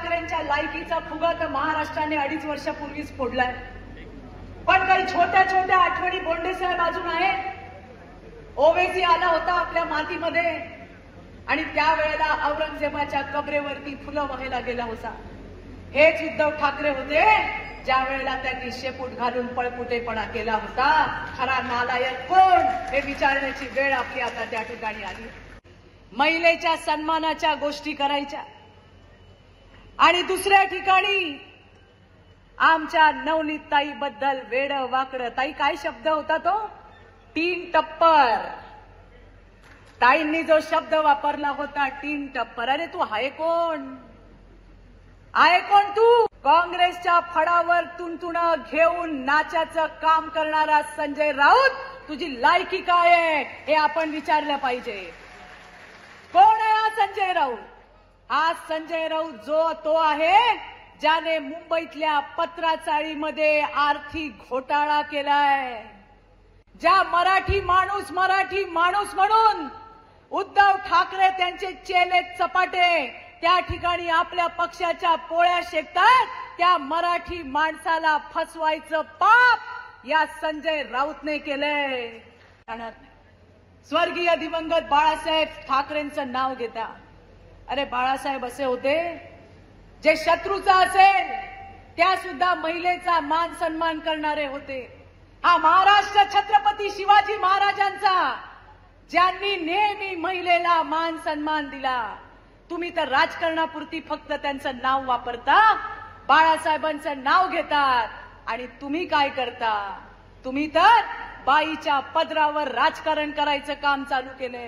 ठाकरेंच्या लायकीचा फुगा तर महाराष्ट्राने 2.5 वर्षापूर्वीच फोडलाय. पण काही छोट्या छोट्या आठवणी बोंडे साहेब अजून आहेत. ओवेसी आला होता आपल्या मातीमध्ये आणि त्यावेळेला औरंगजेबाच्या कबरेवरती फुलं व्हायला गेला होता. हेच उद्धव ठाकरे होते ज्या वेळेला त्यांनी शेपूट घालून पळपुटेपणा केला होता. खरा नालायक कोण हे विचारण्याची वेळ आपली आता त्या ठिकाणी आली. महिलेच्या सन्मानाच्या गोष्टी करायच्या आणि दुसऱ्या ठिकाणी आमच्या नवनीत ताई बद्दल वेड वाकड. ताई काय शब्द होता तो? 3 टप्पर. ताईंनी जो शब्द वापरला होता 3 टप्पर. अरे तू आहे कोण? आहे कोण तू? काँग्रेसच्या फडावर तुणतुण घेऊन नाचाचं काम करणारा संजय राऊत, तुझी लायकी काय आहे हे आपण विचारलं पाहिजे. कोण आहे हा संजय राऊत? हा संजय राऊत तो आहे ज्याने मुंबईतल्या पत्राचाळीमध्ये आर्थिक घोटाळा केलाय. ज्या मराठी माणूस म्हणून उद्धव ठाकरे त्यांचे चेले चपाटे त्या ठिकाणी आपल्या पक्षाच्या पोळ्या शेकतात, त्या मराठी माणसाला फसवायचं पाप या संजय राऊतने केलंय. स्वर्गीय दिवंगत बाळासाहेब ठाकरेंचं नाव घेता. अरे बाळासाहेब असे होते जे शत्रूचा असेल त्या सुद्धा महिलेचा मान सन्मान करणारे होते. हा महाराष्ट्र छत्रपती शिवाजी महाराजांचा, ज्यांनी नेहमी महिलेला मान सन्मान दिला. तुम्ही तर राजकारणापुरती फक्त त्यांचं नाव वापरता, बाळासाहेबांचं नाव घेतात आणि तुम्ही काय करता? तुम्ही तर बाईच्या पदरावर राजकारण करायचं काम चालू केलंय.